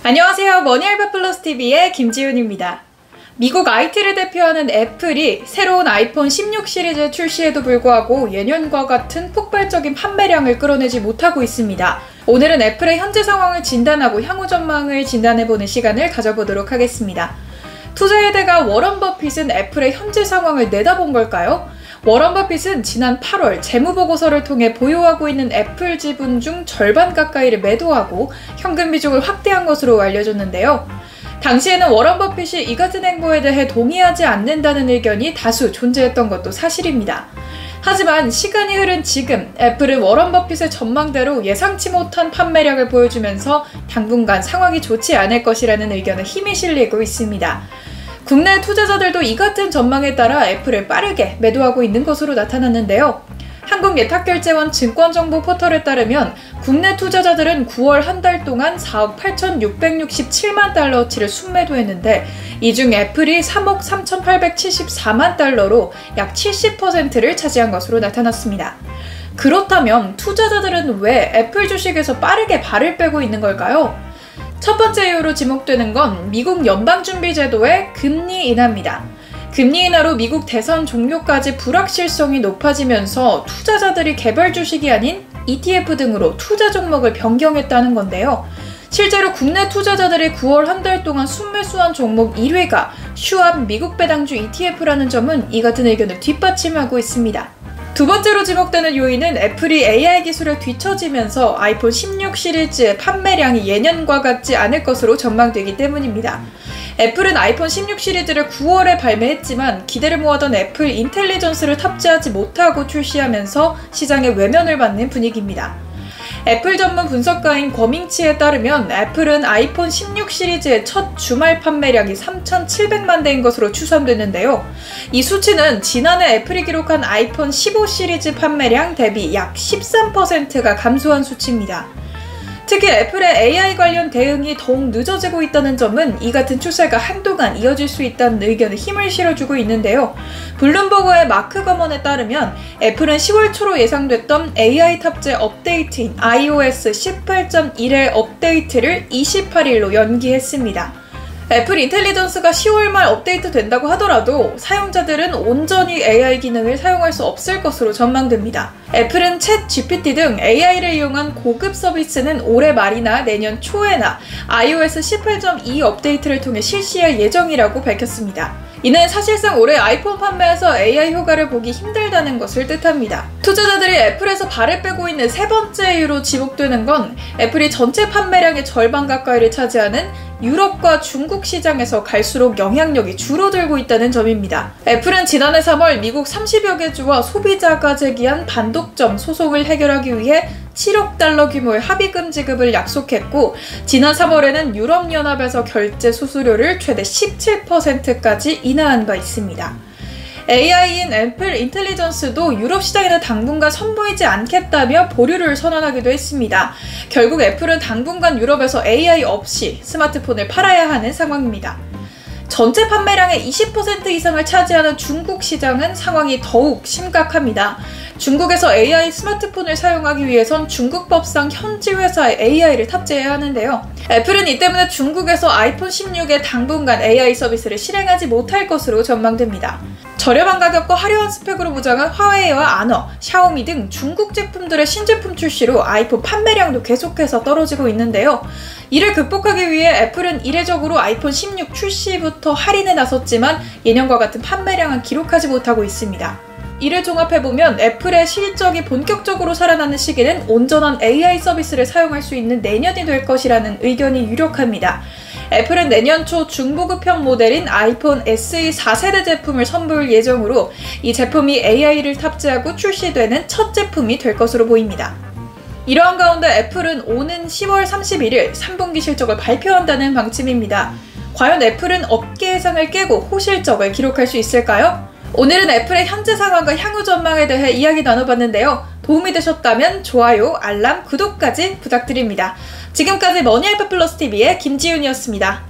안녕하세요. 머니알바 플러스 TV의 김지윤입니다. 미국 IT를 대표하는 애플이 새로운 아이폰 16 시리즈 출시에도 불구하고 예년과 같은 폭발적인 판매량을 끌어내지 못하고 있습니다. 오늘은 애플의 현재 상황을 진단하고 향후 전망을 진단해보는 시간을 가져보도록 하겠습니다. 투자의 대가 워런 버핏은 애플의 현재 상황을 내다본 걸까요? 워런 버핏은 지난 8월 재무보고서를 통해 보유하고 있는 애플 지분 중 절반 가까이를 매도하고 현금 비중을 확대한 것으로 알려졌는데요. 당시에는 워런 버핏이 이 같은 행보에 대해 동의하지 않는다는 의견이 다수 존재했던 것도 사실입니다. 하지만 시간이 흐른 지금 애플은 워런 버핏의 전망대로 예상치 못한 판매량을 보여주면서 당분간 상황이 좋지 않을 것이라는 의견에 힘이 실리고 있습니다. 국내 투자자들도 이 같은 전망에 따라 애플을 빠르게 매도하고 있는 것으로 나타났는데요. 한국예탁결제원 증권정보 포털에 따르면 국내 투자자들은 9월 한 달 동안 4억 8,667만 달러어치를 순매도했는데 이 중 애플이 3억 3,874만 달러로 약 70%를 차지한 것으로 나타났습니다. 그렇다면 투자자들은 왜 애플 주식에서 빠르게 발을 빼고 있는 걸까요? 첫 번째 이유로 지목되는 건 미국 연방준비제도의 금리 인하입니다. 금리 인하로 미국 대선 종료까지 불확실성이 높아지면서 투자자들이 개별 주식이 아닌 ETF 등으로 투자 종목을 변경했다는 건데요. 실제로 국내 투자자들이 9월 한 달 동안 순매수한 종목 1위가 슈왑 미국 배당주 ETF라는 점은 이 같은 의견을 뒷받침하고 있습니다. 두 번째로 지목되는 요인은 애플이 AI 기술에 뒤처지면서 아이폰 16 시리즈의 판매량이 예년과 같지 않을 것으로 전망되기 때문입니다. 애플은 아이폰 16 시리즈를 9월에 발매했지만 기대를 모았던 애플 인텔리전스를 탑재하지 못하고 출시하면서 시장의 외면을 받는 분위기입니다. 애플 전문 분석가인 거밍치에 따르면 애플은 아이폰 16 시리즈의 첫 주말 판매량이 3,700만 대인 것으로 추산되는데요. 이 수치는 지난해 애플이 기록한 아이폰 15 시리즈 판매량 대비 약 13%가 감소한 수치입니다. 특히 애플의 AI 관련 대응이 더욱 늦어지고 있다는 점은 이 같은 추세가 한동안 이어질 수 있다는 의견에 힘을 실어주고 있는데요. 블룸버그의 마크 거먼에 따르면 애플은 10월 초로 예상됐던 AI 탑재 업데이트인 iOS 18.1의 업데이트를 28일로 연기했습니다. 애플 인텔리전스가 10월 말 업데이트 된다고 하더라도 사용자들은 온전히 AI 기능을 사용할 수 없을 것으로 전망됩니다. 애플은 챗 GPT 등 AI를 이용한 고급 서비스는 올해 말이나 내년 초에나 iOS 18.2 업데이트를 통해 실시할 예정이라고 밝혔습니다. 이는 사실상 올해 아이폰 판매에서 AI 효과를 보기 힘들다는 것을 뜻합니다. 투자자들이 애플에서 발을 빼고 있는 세 번째 이유로 지목되는 건 애플이 전체 판매량의 절반 가까이를 차지하는 유럽과 중국 시장에서 갈수록 영향력이 줄어들고 있다는 점입니다. 애플은 지난해 3월 미국 30여 개 주와 소비자가 제기한 반독점 소송을 해결하기 위해 7억 달러 규모의 합의금 지급을 약속했고 지난 3월에는 유럽연합에서 결제 수수료를 최대 17%까지 인하한 바 있습니다. AI인 애플 인텔리전스도 유럽 시장에는 당분간 선보이지 않겠다며 보류를 선언하기도 했습니다. 결국 애플은 당분간 유럽에서 AI 없이 스마트폰을 팔아야 하는 상황입니다. 전체 판매량의 20% 이상을 차지하는 중국 시장은 상황이 더욱 심각합니다. 중국에서 AI 스마트폰을 사용하기 위해선 중국 법상 현지 회사의 AI를 탑재해야 하는데요. 애플은 이 때문에 중국에서 아이폰 16에 당분간 AI 서비스를 실행하지 못할 것으로 전망됩니다. 저렴한 가격과 화려한 스펙으로 무장한 화웨이와 아너, 샤오미 등 중국 제품들의 신제품 출시로 아이폰 판매량도 계속해서 떨어지고 있는데요. 이를 극복하기 위해 애플은 이례적으로 아이폰 16 출시부터 할인에 나섰지만 예년과 같은 판매량은 기록하지 못하고 있습니다. 이를 종합해보면 애플의 실적이 본격적으로 살아나는 시기는 온전한 AI 서비스를 사용할 수 있는 내년이 될 것이라는 의견이 유력합니다. 애플은 내년 초 중고급형 모델인 아이폰 SE 4세대 제품을 선보일 예정으로 이 제품이 AI를 탑재하고 출시되는 첫 제품이 될 것으로 보입니다. 이러한 가운데 애플은 오는 10월 31일 3분기 실적을 발표한다는 방침입니다. 과연 애플은 업계 예상을 깨고 호실적을 기록할 수 있을까요? 오늘은 애플의 현재 상황과 향후 전망에 대해 이야기 나눠봤는데요. 도움이 되셨다면 좋아요, 알람, 구독까지 부탁드립니다. 지금까지 머니알바 플러스 TV의 김지윤이었습니다.